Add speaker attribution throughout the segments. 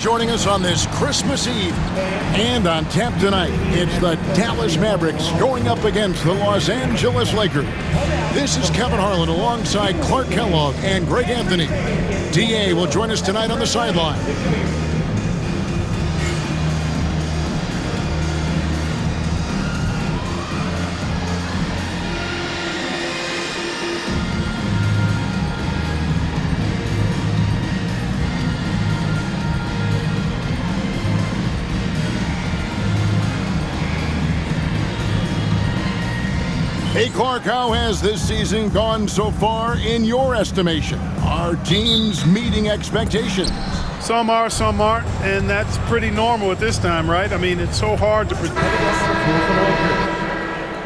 Speaker 1: Joining us on this Christmas Eve and on tap tonight, it's the Dallas Mavericks going up against the Los Angeles Lakers. This is Kevin Harlan alongside Clark Kellogg and Greg Anthony. DA will join us tonight on the sideline. Hey Clark, how has this season gone so far in your estimation? Are teams meeting expectations?
Speaker 2: Some are, some aren't, and that's pretty normal at this time, right? I mean, it's so hard to predict.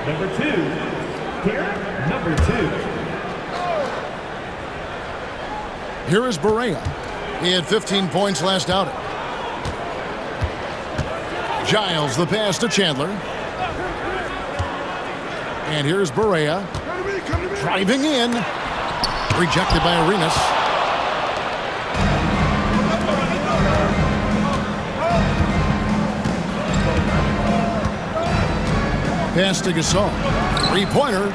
Speaker 3: Number two, number two.
Speaker 1: Here is Barea. He had 15 points last outing. Giles, the pass to Chandler. And here's Barea. Driving in. Rejected by Arenas. Pass to Gasol. Three-pointer.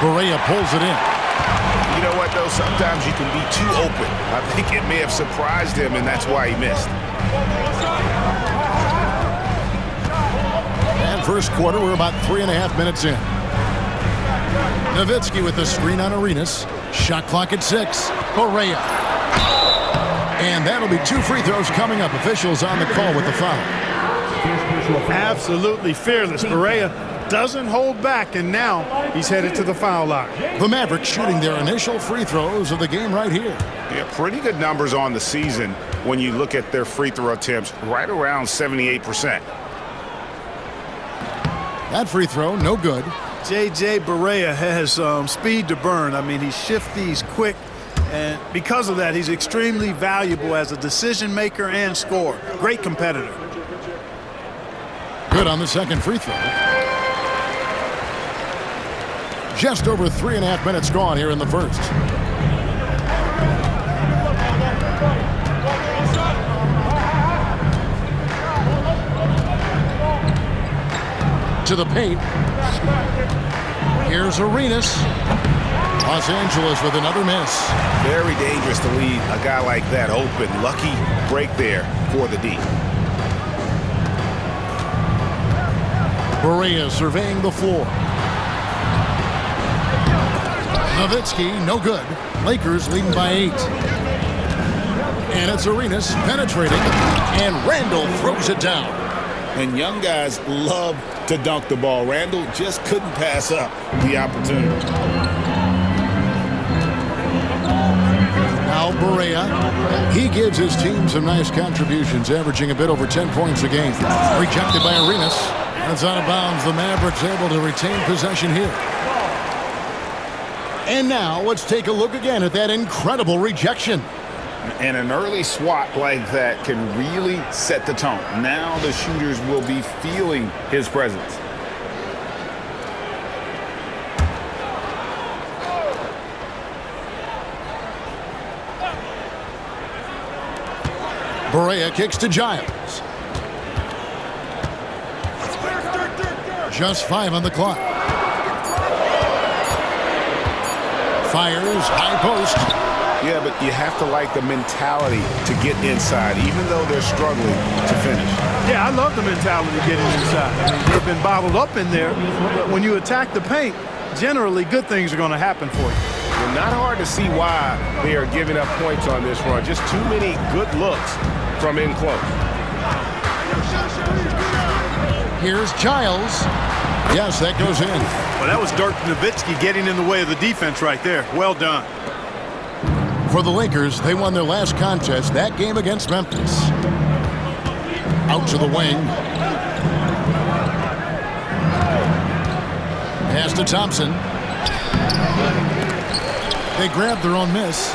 Speaker 1: Barea pulls it in.
Speaker 4: You know what, though? Sometimes you can be too open. I think it may have surprised him, and that's why he missed.
Speaker 1: And first quarter, we're about 3.5 minutes in. Nowitzki with the screen on Arenas. Shot clock at 6. Barea. And that'll be 2 free throws coming up. Officials on the call with the foul.
Speaker 2: Absolutely fearless. Barea doesn't hold back, and now he's headed to the foul line.
Speaker 1: The Mavericks shooting their initial free throws of the game right here.
Speaker 4: Yeah, pretty good numbers on the season when you look at their free throw attempts, right around 78%.
Speaker 1: That free throw, no good.
Speaker 2: J.J. Barea has speed to burn. I mean, he's shifty, he's quick, and because of that, he's extremely valuable as a decision maker and scorer. Great competitor.
Speaker 1: Good on the second free throw. Just over 3.5 minutes gone here in the first. To the paint. Here's Arenas. Los Angeles with another miss.
Speaker 4: Very dangerous to leave a guy like that open. Lucky break there for the D.
Speaker 1: Barea surveying the floor. Nowitzki, no good. Lakers leading by 8. And it's Arenas penetrating. And Randall throws it down.
Speaker 4: And young guys love to dunk the ball. Randall just couldn't pass up the opportunity.
Speaker 1: Now Barea. He gives his team some nice contributions, averaging a bit over 10 points a game. Rejected by Arenas. That's out of bounds. The Mavericks able to retain possession here. And now let's take a look again at that incredible rejection.
Speaker 4: And an early swat like that can really set the tone. Now the shooters will be feeling his presence.
Speaker 1: Barea kicks to Giles. Just 5 on the clock. Fires, high post.
Speaker 4: Yeah, but you have to like the mentality to get inside, even though they're struggling to finish.
Speaker 2: Yeah, I love the mentality getting inside. I mean, they've been bottled up in there, but when you attack the paint, generally good things are going to happen for you.
Speaker 4: Well, not hard to see why they are giving up points on this run. Just too many good looks from in close.
Speaker 1: Here's Giles. Yes, that goes in.
Speaker 2: Well, that was Dirk Nowitzki getting in the way of the defense right there. Well done.
Speaker 1: For the Lakers, they won their last contest, that game against Memphis. Out to the wing. Pass to Thompson. They grabbed their own miss.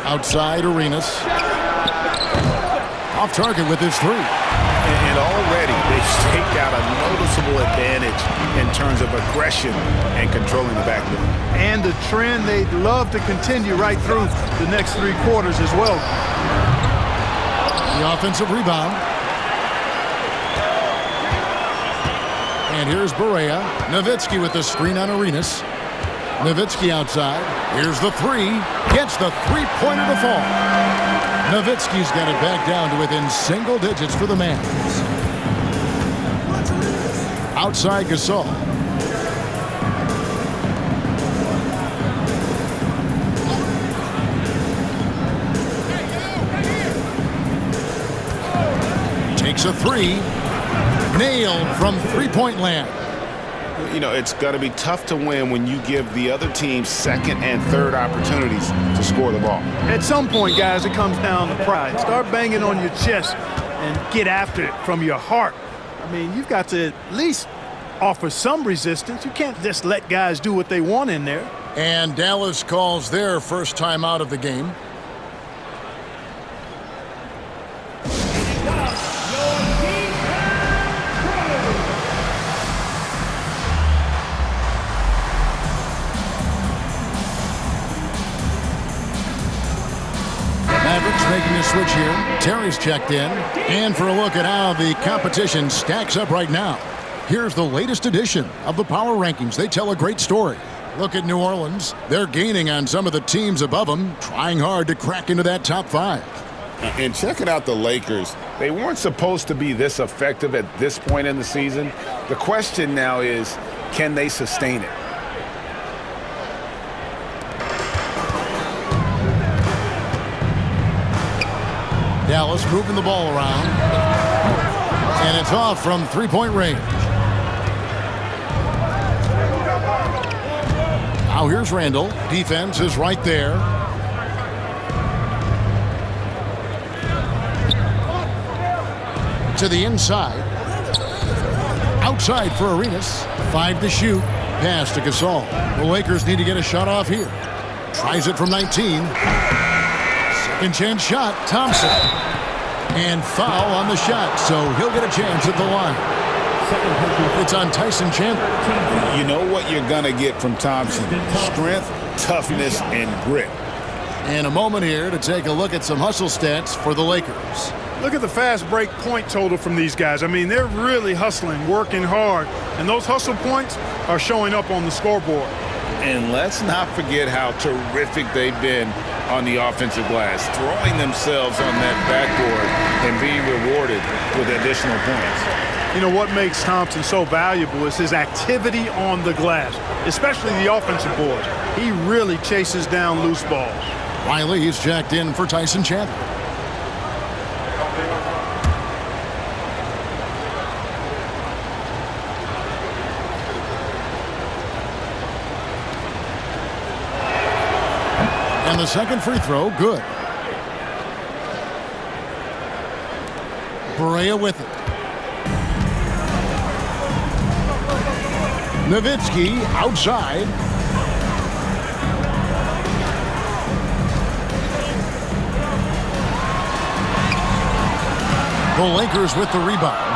Speaker 1: Outside, Arenas. Off target with his 3.
Speaker 4: And already they've staked out a noticeable advantage in terms of aggression and controlling the backboard.
Speaker 2: And the trend they'd love to continue right through the next 3 quarters as well.
Speaker 1: The offensive rebound. And here's Barea. Nowitzki with the screen on Arenas. Nowitzki outside. Here's the 3. Gets the three-pointer to fall. Nowitzki's got it back down to within single digits for the Mavs. Outside Gasol. Takes a 3. Nailed from three-point land.
Speaker 4: You know, it's going to be tough to win when you give the other team second and third opportunities to score the ball.
Speaker 2: At some point, guys, it comes down to pride. Start banging on your chest and get after it from your heart. I mean, you've got to at least offer some resistance. You can't just let guys do what they want in there.
Speaker 1: And Dallas calls their first time out of the game. Mavericks making a switch here. Terry's checked in. And for a look at how the competition stacks up right now, here's the latest edition of the Power Rankings. They tell a great story. Look at New Orleans. They're gaining on some of the teams above them, trying hard to crack into that top 5.
Speaker 4: And checking out the Lakers, they weren't supposed to be this effective at this point in the season. The question now is, can they sustain it?
Speaker 1: Dallas moving the ball around. And it's off from three-point range. Now here's Randall. Defense is right there. To the inside. Outside for Arenas. 5 to shoot. Pass to Gasol. The Lakers need to get a shot off here. Tries it from 19. Second chance shot. Thompson. And foul on the shot, so he'll get a chance at the line. It's on Tyson Chandler.
Speaker 4: You know what you're going to get from Thompson. Strength, toughness, and grit.
Speaker 1: And a moment here to take a look at some hustle stats for the Lakers.
Speaker 2: Look at the fast break point total from these guys. I mean, they're really hustling, working hard, and those hustle points are showing up on the scoreboard.
Speaker 4: And let's not forget how terrific they've been on the offensive glass, throwing themselves on that backboard and being rewarded with additional points.
Speaker 2: You know what makes Thompson so valuable is his activity on the glass, especially the offensive boards. He really chases down loose balls.
Speaker 1: Riley is jacked in for Tyson Chandler. And the second free throw, good. Barea with it. Nowitzki outside. The Lakers with the rebound.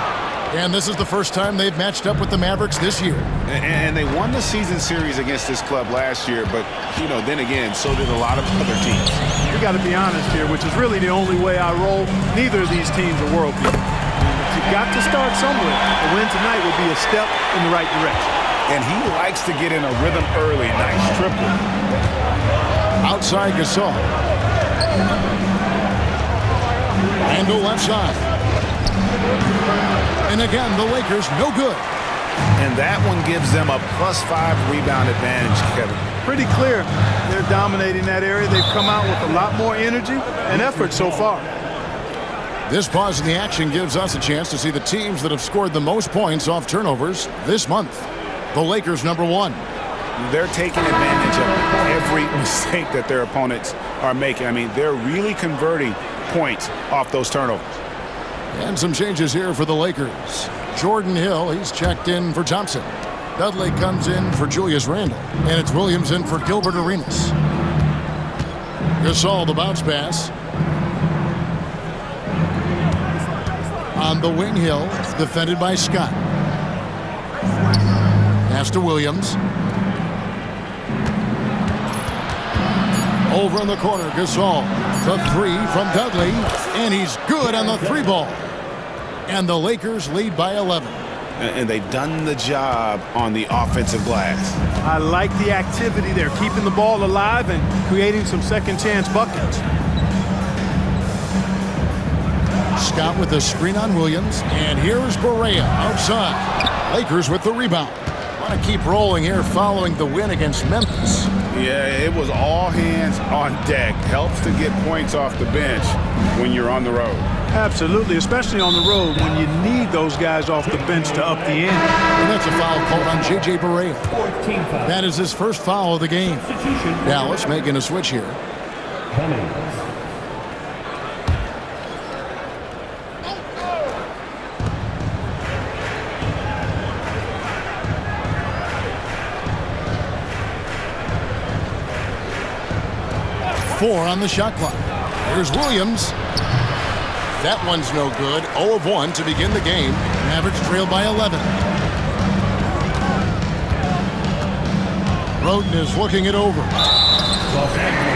Speaker 1: And this is the first time they've matched up with the Mavericks this year.
Speaker 4: And they won the season series against this club last year, but, you know, then again, so did a lot of other teams.
Speaker 2: We got to be honest here, which is really the only way I roll. Neither of these teams are world beaters. You've got to start somewhere. A win tonight would be a step in the right direction.
Speaker 4: And he likes to get in a rhythm early. Nice triple.
Speaker 1: Outside Gasol. Randall left side. And again, the Lakers no good.
Speaker 4: And that one gives them a +5 rebound advantage, Kevin.
Speaker 2: Pretty clear. They're dominating that area. They've come out with a lot more energy and effort so far.
Speaker 1: This pause in the action gives us a chance to see the teams that have scored the most points off turnovers this month. The Lakers #1.
Speaker 4: They're taking advantage of every mistake that their opponents are making. I mean, they're really converting points off those turnovers.
Speaker 1: And some changes here for the Lakers. Jordan Hill, he's checked in for Thompson. Dudley comes in for Julius Randle. And it's Williams in for Gilbert Arenas. Gasol, the bounce pass. On the wing, Hill, defended by Scott. Pass to Williams. Over in the corner, Gasol. The three from Dudley, and he's good on the three ball. And the Lakers lead by 11.
Speaker 4: And they've done the job on the offensive glass.
Speaker 2: I like the activity there, keeping the ball alive and creating some second chance buckets.
Speaker 1: Scott with the screen on Williams, and here's Barea outside. Lakers with the rebound. Want to keep rolling here following the win against Memphis.
Speaker 4: Yeah, it was all hands on deck. Helps to get points off the bench when you're on the road.
Speaker 2: Absolutely, especially on the road when you need those guys off the bench to up the ante.
Speaker 1: And that's a foul called on J.J. Barea.
Speaker 3: 14 foul.
Speaker 1: That is his first foul of the game. Dallas making a switch here.
Speaker 3: Cummings.
Speaker 1: Four on the shot clock. Here's Williams. That one's no good. 0 of 1 to begin the game. Mavericks trail by 11. Roden is looking it over.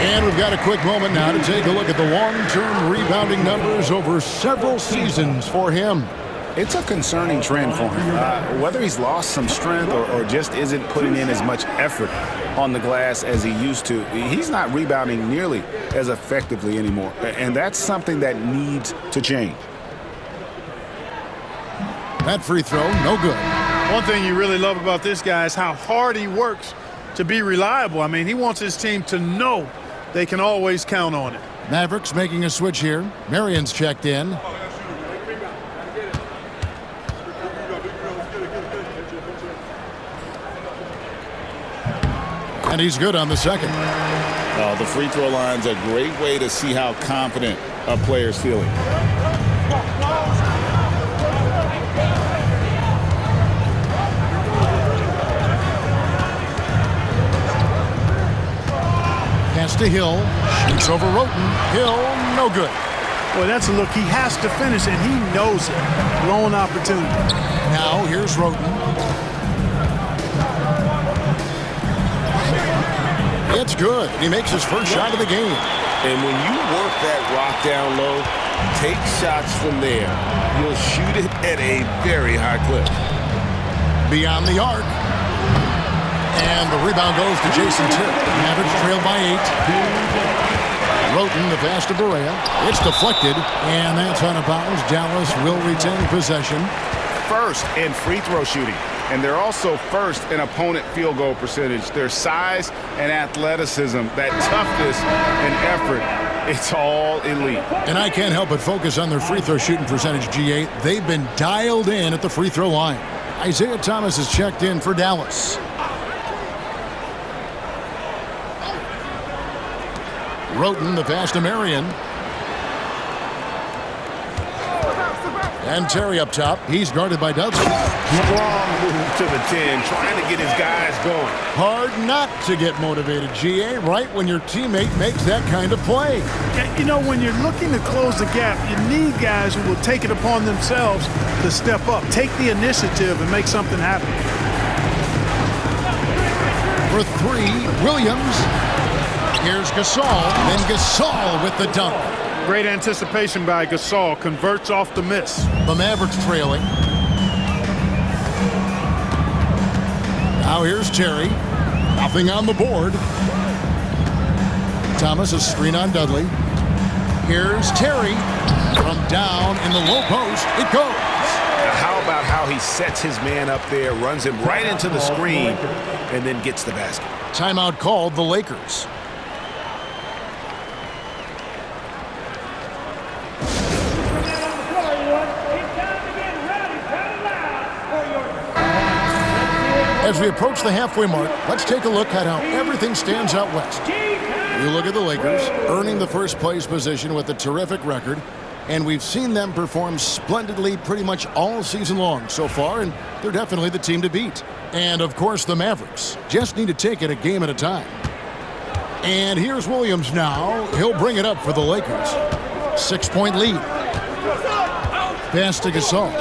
Speaker 1: And we've got a quick moment now to take a look at the long-term rebounding numbers over several seasons for him.
Speaker 4: It's a concerning trend for him. Whether he's lost some strength or just isn't putting in as much effort on the glass as he used to, he's not rebounding nearly as effectively anymore. And that's something that needs to change.
Speaker 1: That free throw, no good.
Speaker 2: One thing you really love about this guy is how hard he works to be reliable. I mean, he wants his team to know they can always count on it.
Speaker 1: Mavericks making a switch here. Marion's checked in. And he's good on the second.
Speaker 4: The free throw line's a great way to see how confident a player's feeling.
Speaker 1: Pass to Hill. Shoots over Roten. Hill, no good.
Speaker 2: Boy, that's a look he has to finish, and he knows it. Blown opportunity.
Speaker 1: Now here's Roten. It's good. He makes his first shot of the game.
Speaker 4: And when you work that rock down low, take shots from there. You'll shoot it at a very high clip.
Speaker 1: Beyond the arc. And the rebound goes to Jason Terry. Mavericks trail by 8. Roten, the pass to Barea. It's deflected, and that's out of bounds. Dallas will retain possession.
Speaker 4: First in free throw shooting. And they're also first in opponent field goal percentage. Their size and athleticism, that toughness and effort, it's all elite.
Speaker 1: And I can't help but focus on their free throw shooting percentage, GA. They've been dialed in at the free throw line. Isaiah Thomas is checked in for Dallas. Roten, the pass to Marion. And Terry up top. He's guarded by Dudley.
Speaker 4: Strong move to the 10, trying to get his guys going.
Speaker 1: Hard not to get motivated, GA, right when your teammate makes that kind of play.
Speaker 2: You know, when you're looking to close the gap, you need guys who will take it upon themselves to step up, take the initiative, and make something happen.
Speaker 1: For three, Williams. Here's Gasol. Then Gasol with the dunk.
Speaker 2: Great anticipation by Gasol. Converts off the miss.
Speaker 1: The Mavericks trailing. Now here's Terry. Nothing on the board. Thomas, a screen on Dudley. Here's Terry. From down in the low post, it goes.
Speaker 4: How about how he sets his man up there, runs him right into the screen, and then gets the basket.
Speaker 1: Timeout called the Lakers. As we approach the halfway mark, let's take a look at how everything stands out west. You look at the Lakers, earning the first place position with a terrific record, and we've seen them perform splendidly pretty much all season long so far, and they're definitely the team to beat. And, of course, the Mavericks just need to take it a game at a time. And here's Williams now. He'll bring it up for the Lakers. 6-point lead. Pass to Gasol.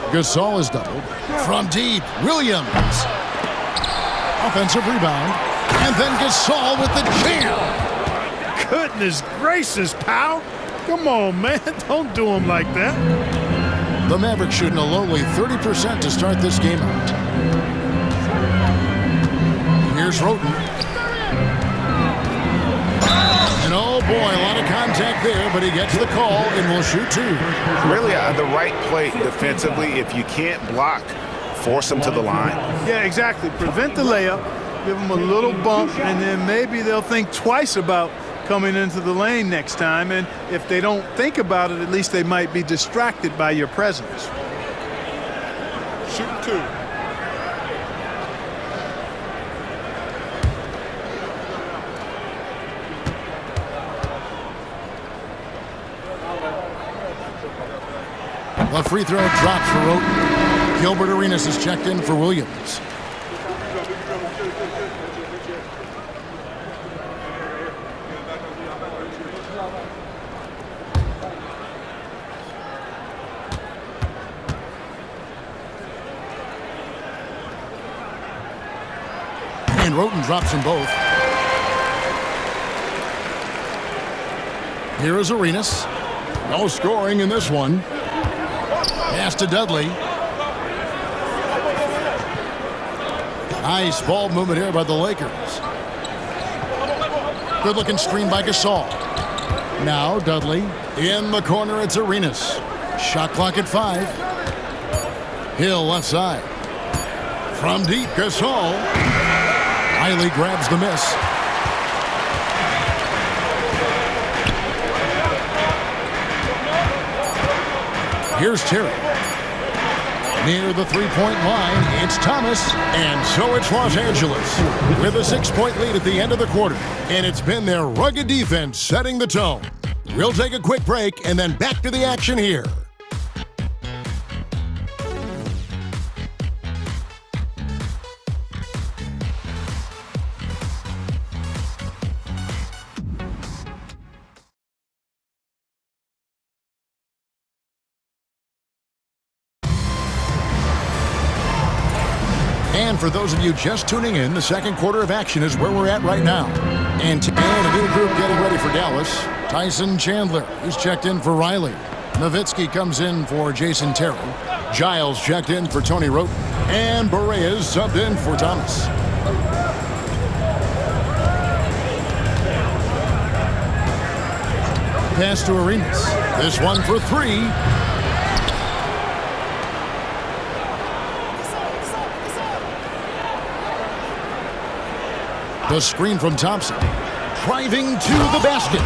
Speaker 1: Gasol is doubled. From deep, Williams. Offensive rebound. And then Gasol with the jam.
Speaker 2: Goodness gracious, pal. Come on, man. Don't do him like that.
Speaker 1: The Mavericks shooting a lowly 30% to start this game out. Here's Roten. And oh boy, a lot of contact there, but he gets the call and will shoot two.
Speaker 4: Really the right play defensively. If you can't block, force them to the line.
Speaker 2: Yeah, exactly. Prevent the layup, give them a little bump, and then maybe they'll think twice about coming into the lane next time. And if they don't think about it, at least they might be distracted by your presence. Shoot two.
Speaker 1: A free throw drops for Roten. Gilbert Arenas is checked in for Williams. And Roten drops them both. Here is Arenas. No scoring in this one. Pass to Dudley. Nice ball movement here by the Lakers. Good looking screen by Gasol. Now Dudley. In the corner, it's Arenas. Shot clock at 5. Hill left side. From deep, Gasol. Riley grabs the miss. Here's Terry. Near the three-point line, it's Thomas, and so it's Los Angeles with a 6-point lead at the end of the quarter. And it's been their rugged defense setting the tone. We'll take a quick break and then back to the action here. And for those of you just tuning in, the second quarter of action is where we're at right now. And a new group getting ready for Dallas. Tyson Chandler, he's checked in for Riley. Nowitzki comes in for Jason Terry. Giles checked in for Tony Roten. And Berea's subbed in for Thomas. Pass to Arenas. This one for 3. The screen from Thompson. Driving to the basket.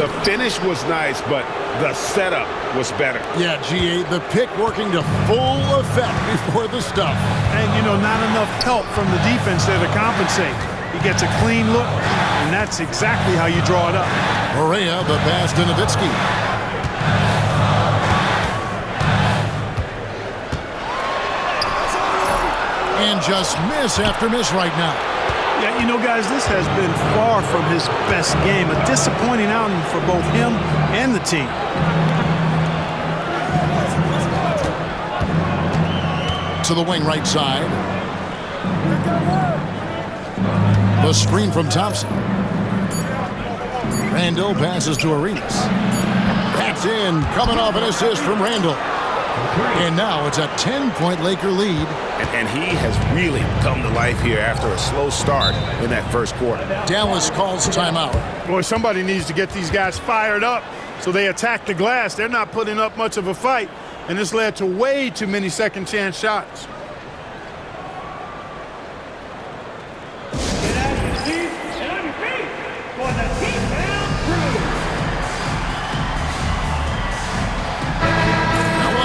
Speaker 4: The finish was nice, but the setup was better.
Speaker 1: Yeah, G8, the pick working to full effect before the stuff.
Speaker 2: And, you know, not enough help from the defense there to compensate. He gets a clean look, and that's exactly how you draw it up.
Speaker 1: Berea, the pass to Nowitzki. And just miss after miss right now.
Speaker 2: Yeah, you know, guys, this has been far from his best game. A disappointing outing for both him and the team.
Speaker 1: To the wing right side. The screen from Thompson. Randall passes to Arenas. That's in, coming off an assist from Randall. And now it's a 10-point Laker lead.
Speaker 4: And he has really come to life here after a slow start in that first quarter.
Speaker 1: Dallas calls timeout.
Speaker 2: Boy, somebody needs to get these guys fired up so they attack the glass. They're not putting up much of a fight, and this led to way too many second-chance shots.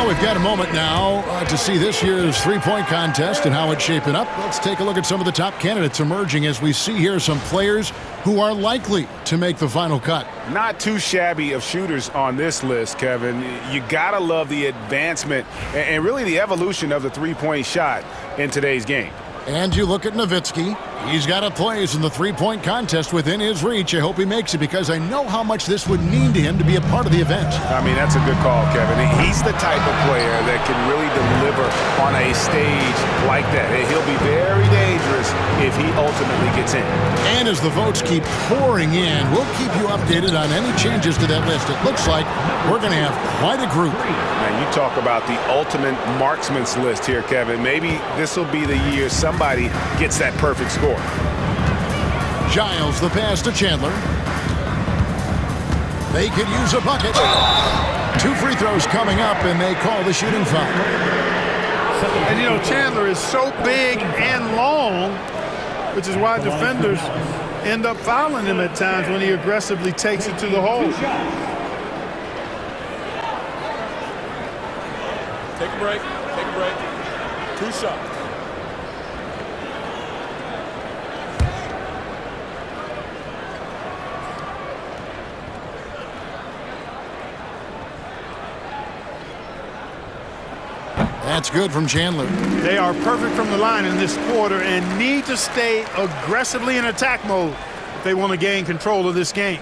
Speaker 1: We've got a moment now to see this year's three-point contest and how it's shaping up. Let's take a look at some of the top candidates emerging as we see here some players who are likely to make the final cut.
Speaker 4: Not too shabby of shooters on this list, Kevin. You gotta love the advancement and really the evolution of the three-point shot in today's game.
Speaker 1: And you look at Nowitzki. He's got a place in the three-point contest within his reach. I hope he makes it because I know how much this would mean to him to be a part of the event.
Speaker 4: I mean, that's a good call, Kevin. He's the type of player that can really deliver on a stage like that. He'll be very dangerous if he ultimately gets in.
Speaker 1: And as the votes keep pouring in, we'll keep you updated on any changes to that list. It looks like we're going to have quite a group.
Speaker 4: Now, you talk about the ultimate marksman's list here, Kevin. Maybe this will be the year somebody gets that perfect score.
Speaker 1: Giles the pass to Chandler. They could use a bucket. 2 free throws coming up, and they call the shooting foul.
Speaker 2: And, you know, Chandler is so big and long, which is why defenders end up fouling him at times when he aggressively takes it to the hole.
Speaker 5: Take a break. Take a break. 2 shots.
Speaker 1: That's good from Chandler.
Speaker 2: They are perfect from the line in this quarter and need to stay aggressively in attack mode if they want to gain control of this game.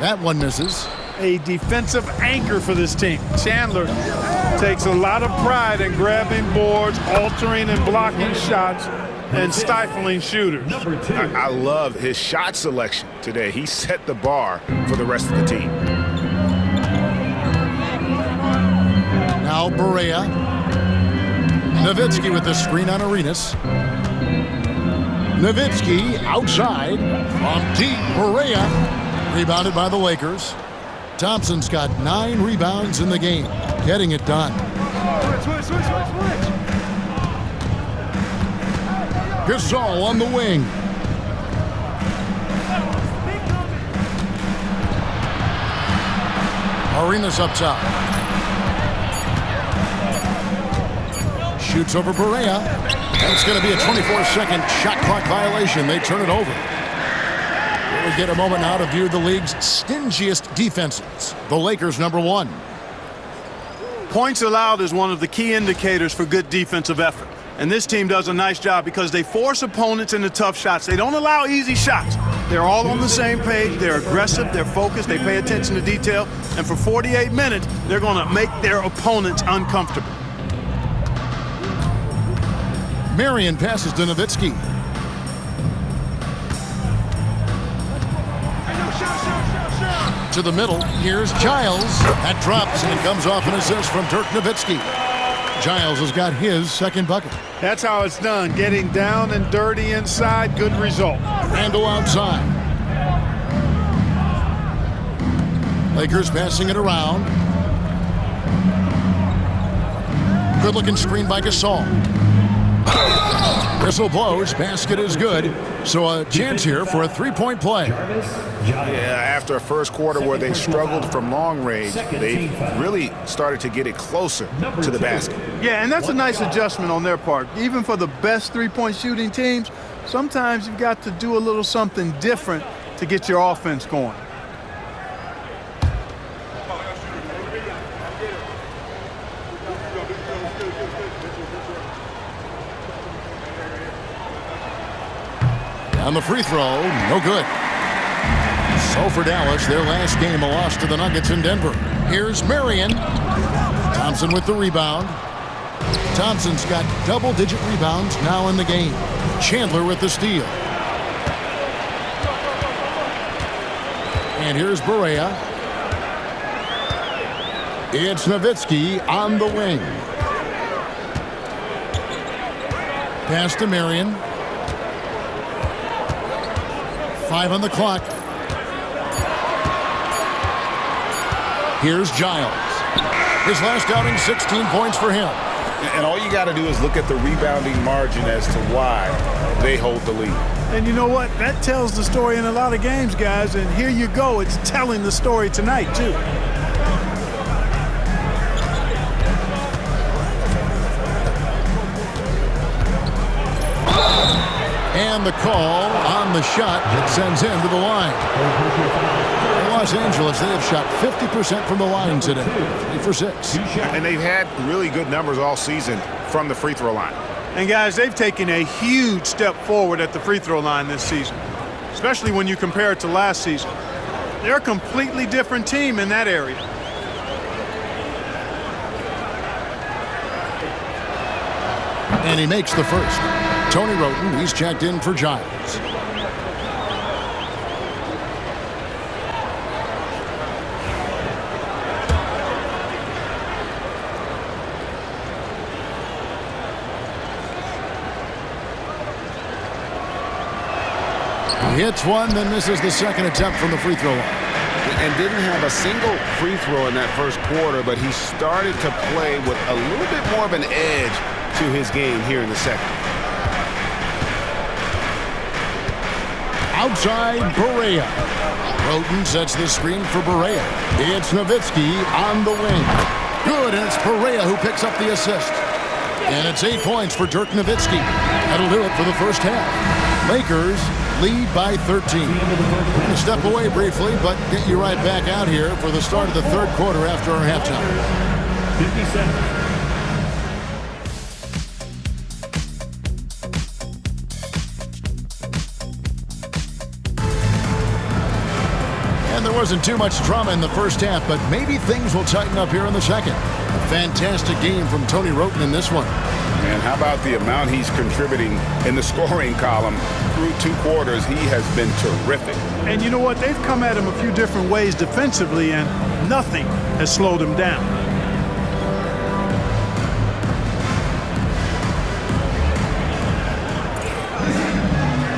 Speaker 1: That one misses.
Speaker 2: A defensive anchor for this team. Chandler takes a lot of pride in grabbing boards, altering and blocking shots, and stifling shooters.
Speaker 4: I love his shot selection today. He set the bar for the rest of the team.
Speaker 1: Now Barea. Nowitzki with the screen on Arenas. Nowitzki outside from deep. Barea rebounded by the Lakers. Thompson's got 9 rebounds in the game, getting it done. Gasol on the wing. Arenas up top. Shoots over Barea. That's going to be a 24-second shot clock violation. They turn it over. We get a moment now to view the league's stingiest defenses. The Lakers #1.
Speaker 2: Points allowed is one of the key indicators for good defensive effort. And this team does a nice job because they force opponents into tough shots. They don't allow easy shots. They're all on the same page. They're aggressive. They're focused. They pay attention to detail. And for 48 minutes, they're going to make their opponents uncomfortable.
Speaker 1: Marion passes to Nowitzki. To the middle, here's Giles. That drops, and it comes off an assist from Dirk Nowitzki. Giles has got his second bucket.
Speaker 2: That's how it's done. Getting down and dirty inside, good result.
Speaker 1: Randall outside. Lakers passing it around. Good-looking screen by Gasol. Whistle blows, basket is good. So a chance here for a three-point play.
Speaker 4: Yeah, after a first quarter where they struggled from long range, they really started to get it closer to the basket.
Speaker 2: Yeah, and that's a nice adjustment on their part. Even for the best three-point shooting teams, sometimes you've got to do a little something different to get your offense going.
Speaker 1: On the free throw, no good. So for Dallas, their last game, a loss to the Nuggets in Denver. Here's Marion. Thompson with the rebound. Thompson's got double-digit rebounds now in the game. Chandler with the steal. And here's Barea. It's Nowitzki on the wing. Pass to Marion. 5 on the clock. Here's Giles. His last outing, 16 points for him.
Speaker 4: And all you got to do is look at the rebounding margin as to why they hold the lead.
Speaker 2: And you know what? That tells the story in a lot of games, guys. And here you go. It's telling the story tonight, too.
Speaker 1: And the call on the shot that sends him to the line. Los Angeles, they have shot 50% from the line today. 3 for 6.
Speaker 4: And they've had really good numbers all season from the free throw line.
Speaker 2: And guys, they've taken a huge step forward at the free throw line this season, especially when you compare it to last season. They're a completely different team in that area.
Speaker 1: And he makes the first. Tony Roten, he's checked in for Giles. He hits one, then misses the second attempt from the free throw line.
Speaker 4: And didn't have a single free throw in that first quarter, but he started to play with a little bit more of an edge to his game here in the second.
Speaker 1: Outside, Barea. Roten sets the screen for Barea. It's Nowitzki on the wing. Good, and it's Barea who picks up the assist. And it's 8 points for Dirk Nowitzki. That'll do it for the first half. Lakers lead by 13. We're going to step away briefly, but get you right back out here for the start of the third quarter after our halftime.
Speaker 3: 57.
Speaker 1: And there wasn't too much drama in the first half, but maybe things will tighten up here in the second. A fantastic game from Tony Roten in this one.
Speaker 4: And how about the amount he's contributing in the scoring column through 2 quarters? He has been terrific.
Speaker 2: And you know what? They've come at him a few different ways defensively, and nothing has slowed him down.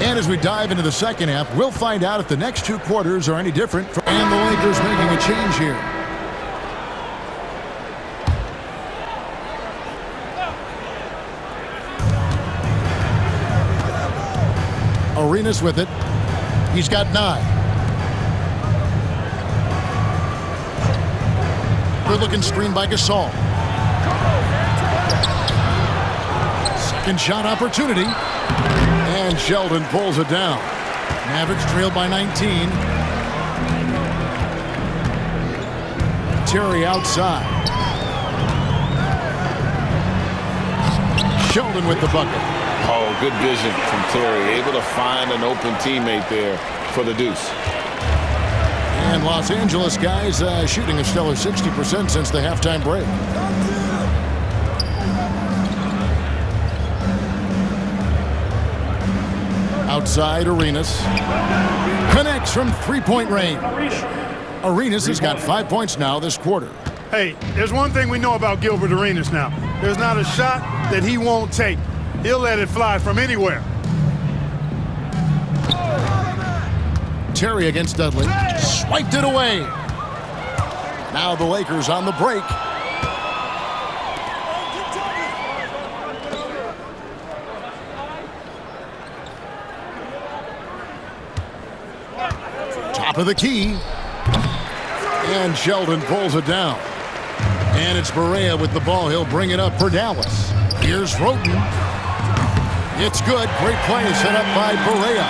Speaker 1: And as we dive into the second half, we'll find out if the next 2 quarters are any different. And the Lakers making a change here. Arenas with it. He's got 9. Good looking screen by Gasol. Second shot opportunity. And Sheldon pulls it down. Mavericks trailed by 19. Terry outside. Sheldon with the bucket.
Speaker 6: Oh, good vision from Terry. Able to find an open teammate there for the deuce.
Speaker 1: And Los Angeles guys shooting a stellar 60% since the halftime break. Outside, Arenas. Connects from three-point range. Arenas has got 5 points now this quarter.
Speaker 2: Hey, there's one thing we know about Gilbert Arenas now. There's not a shot that he won't take. He'll let it fly from anywhere.
Speaker 1: Terry against Dudley. Swiped it away. Now the Lakers on the break. Top of the key. And Sheldon pulls it down. And it's Barea with the ball. He'll bring it up for Dallas. Here's Roten. It's good. Great play set up by Barea.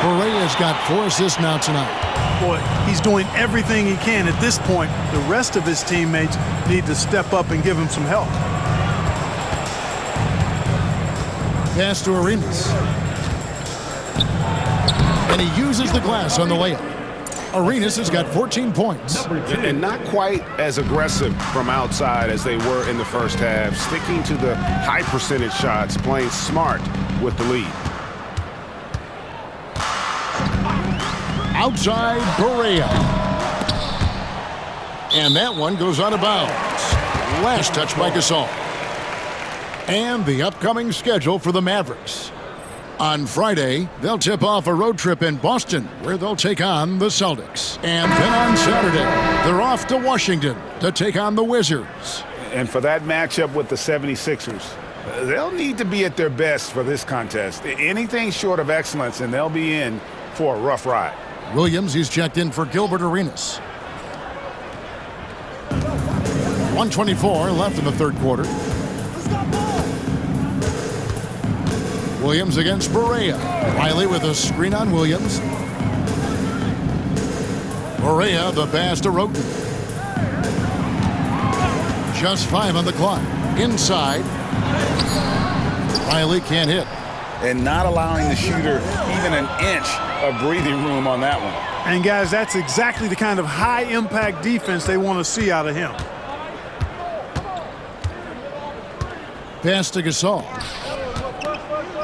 Speaker 1: Barea's got 4 assists now tonight.
Speaker 2: Boy, he's doing everything he can at this point. The rest of his teammates need to step up and give him some help.
Speaker 1: Pass to Arenas. And he uses the glass on the layup. Arenas has got 14 points.
Speaker 4: And not quite as aggressive from outside as they were in the first half. Sticking to the high percentage shots, playing smart with the lead.
Speaker 1: Outside, Barea. And that one goes out of bounds. Last touch by Gasol. And the upcoming schedule for the Mavericks. On Friday, they'll tip off a road trip in Boston, where they'll take on the Celtics. And then on Saturday, they're off to Washington to take on the Wizards.
Speaker 4: And for that matchup with the 76ers, they'll need to be at their best for this contest. Anything short of excellence, and they'll be in for a rough ride.
Speaker 1: Williams, he's checked in for Gilbert Arenas. 1:24 left in the third quarter. Williams against Barea. Riley with a screen on Williams. Barea, the pass to Roten. Just 5 on the clock. Inside. Riley can't hit.
Speaker 4: And not allowing the shooter even an inch of breathing room on that one.
Speaker 2: And, guys, that's exactly the kind of high-impact defense they want to see out of him.
Speaker 1: Pass to Gasol.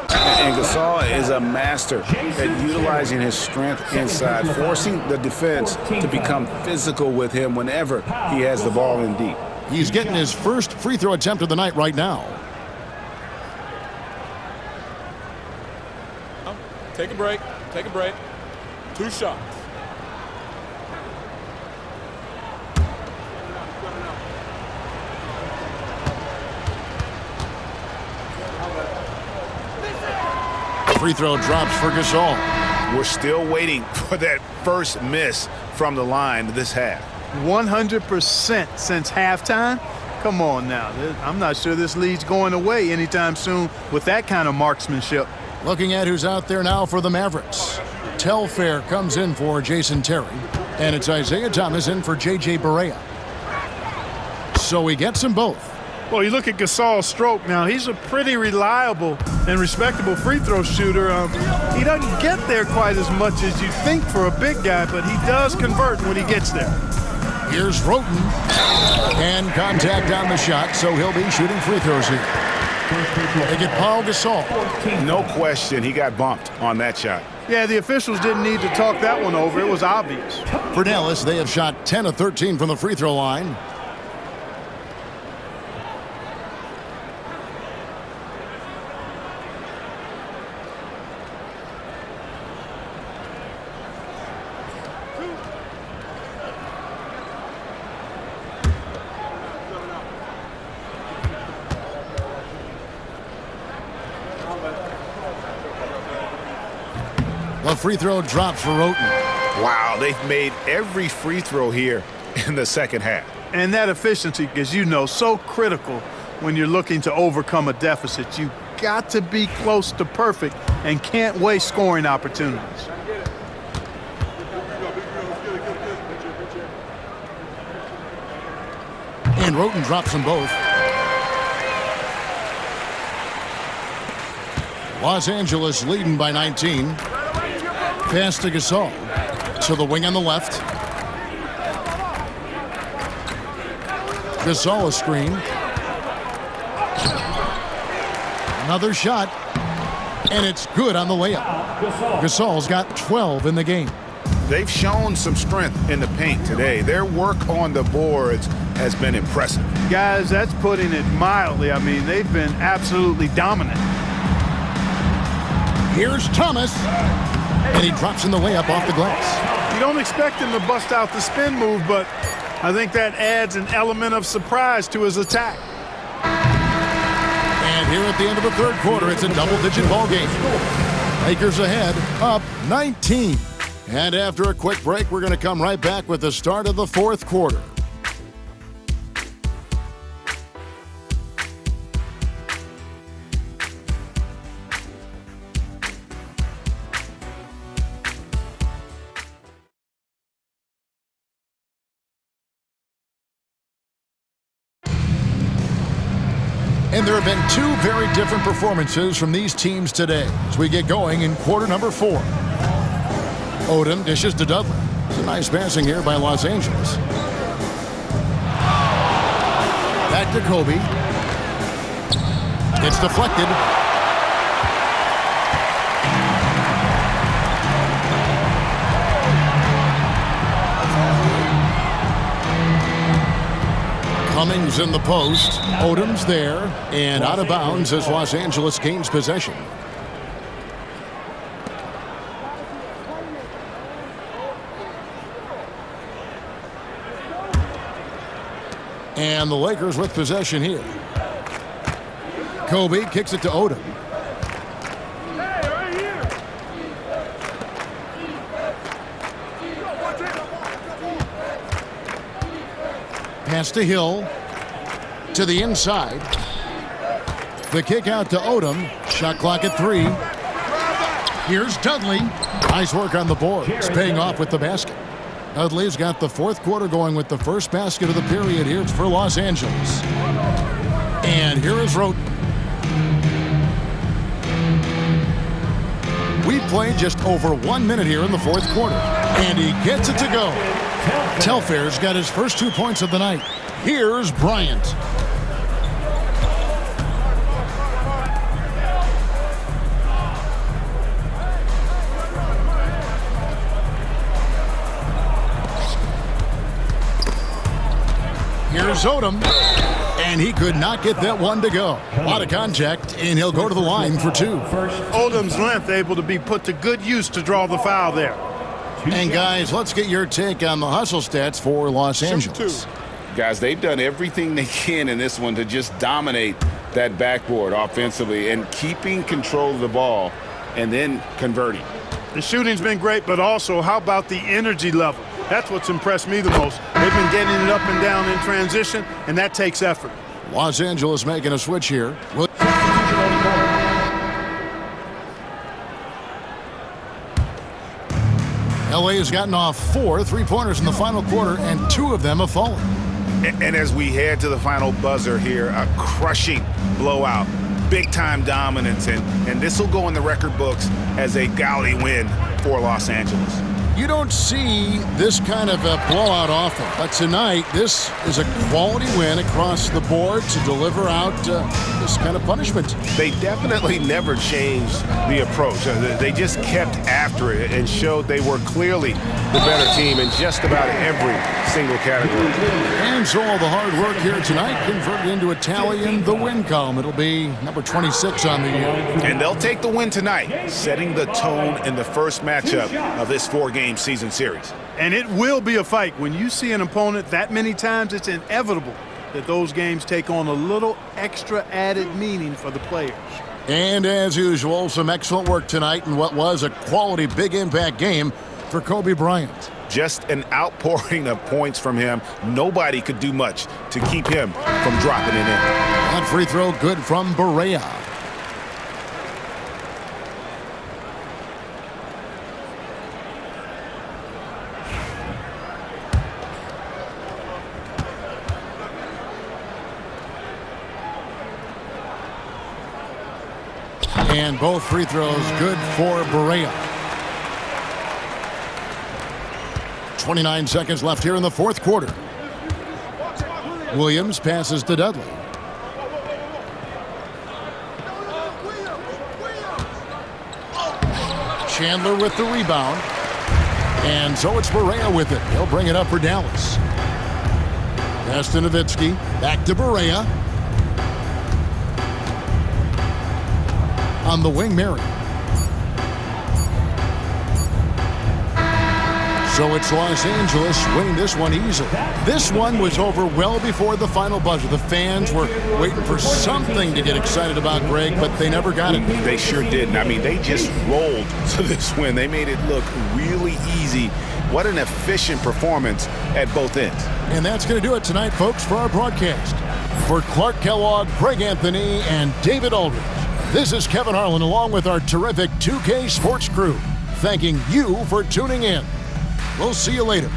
Speaker 4: And Gasol is a master at utilizing his strength inside, forcing the defense to become physical with him whenever he has the ball in deep.
Speaker 1: He's getting his first free throw attempt of the night right now.
Speaker 5: Take a break. Take a break. 2 shots.
Speaker 1: Free throw drops for Gasol.
Speaker 4: We're still waiting for that first miss from the line this half.
Speaker 2: 100% since halftime. Come on now. I'm not sure this lead's going away anytime soon with that kind of marksmanship.
Speaker 1: Looking at who's out there now for the Mavericks. Telfair comes in for Jason Terry. And it's Isaiah Thomas in for J.J. Barea. So he gets them both.
Speaker 2: Well, you look at Gasol's stroke now. He's a pretty reliable and respectable free throw shooter. He doesn't get there quite as much as you think for a big guy, but he does convert when he gets there.
Speaker 1: Here's Roten. And contact on the shot, so he'll be shooting free throws here. They get Paul Gasol.
Speaker 4: No question he got bumped on that shot.
Speaker 2: Yeah, the officials didn't need to talk that one over. It was obvious.
Speaker 1: For Dallas, they have shot 10 of 13 from the free throw line. The free throw drops for Roten.
Speaker 4: Wow, they've made every free throw here in the second half.
Speaker 2: And that efficiency, as you know, so critical when you're looking to overcome a deficit. You got to be close to perfect and can't waste scoring opportunities.
Speaker 1: And Roten drops them both. Los Angeles leading by 19. Pass to Gasol. To the wing on the left. Gasol a screen. Another shot. And it's good on the layup. Gasol's got 12 in the game.
Speaker 4: They've shown some strength in the paint today. Their work on the boards has been impressive.
Speaker 2: Guys, that's putting it mildly. I mean, they've been absolutely dominant.
Speaker 1: Here's Thomas. And he drops in the layup off the glass.
Speaker 2: You don't expect him to bust out the spin move, but I think that adds an element of surprise to his attack.
Speaker 1: And here at the end of the third quarter, it's a double-digit ball game. Lakers ahead, up 19. And after a quick break, we're going to come right back with the start of the fourth quarter. And there have been 2 very different performances from these teams today as we get going in quarter number 4. Odom dishes to Dudley. It's a nice passing here by Los Angeles. Back to Kobe. It's deflected. Cummings in the post. Odom's there. And out of bounds as Los Angeles gains possession. And the Lakers with possession here. Kobe kicks it to Odom. Pass to Hill. To the inside. The kick out to Odom. Shot clock at 3. Here's Dudley. Nice work on the board. It's paying off with the basket. Dudley's got the fourth quarter going with the first basket of the period here for Los Angeles. And here is Roten. We played just over 1 minute here in the fourth quarter. And he gets it to go. Telfair's got his first 2 points of the night. Here's Bryant. Here's Odom, and he could not get that one to go. A lot of contact, and he'll go to the line for 2.
Speaker 2: Odom's length able to be put to good use to draw the foul there.
Speaker 1: And guys, let's get your take on the hustle stats for Los Angeles.
Speaker 6: Guys, they've done everything they can in this one to just dominate that backboard offensively and keeping control of the ball and then converting.
Speaker 2: The shooting's been great, but also how about the energy level? That's what's impressed me the most. They've been getting it up and down in transition, and that takes effort.
Speaker 1: Los Angeles making a switch here. LA has gotten off 4 3-pointers in the final quarter, and 2 of them have fallen.
Speaker 4: And as we head to the final buzzer here, a crushing blowout, big-time dominance, and this will go in the record books as a gaudy win for Los Angeles.
Speaker 1: You don't see this kind of a blowout often, but tonight this is a quality win across the board to deliver out this kind of punishment.
Speaker 4: They definitely never changed the approach. They just kept after it and showed they were clearly the better team in just about every single category.
Speaker 1: And so all the hard work here tonight converted into a tally in the win column. It'll be number 26 on the year.
Speaker 4: And they'll take the win tonight, setting the tone in the first matchup of this 4-game season series.
Speaker 2: And it will be a fight. When you see an opponent that many times, it's inevitable that those games take on a little extra added meaning for the players.
Speaker 1: And as usual, some excellent work tonight in what was a quality big impact game for Kobe Bryant.
Speaker 4: Just an outpouring of points from him. Nobody could do much to keep him from dropping it in.
Speaker 1: That free throw good from Barea. And both free throws good for Barea. 29 seconds left here in the fourth quarter. Williams passes to Dudley. Chandler with the rebound. And so it's Barea with it. He'll bring it up for Dallas. Pass to Nowitzki. Back to Barea. On the wing, Mary. So it's Los Angeles winning this one easily. This one was over well before the final buzzer. The fans were waiting for something to get excited about, Greg, but they never got it.
Speaker 4: They sure didn't. I mean, they just rolled to this win. They made it look really easy. What an efficient performance at both ends.
Speaker 1: And that's going to do it tonight, folks, for our broadcast. For Clark Kellogg, Greg Anthony, and David Aldridge, this is Kevin Harlan along with our terrific 2K Sports crew, thanking you for tuning in. We'll see you later.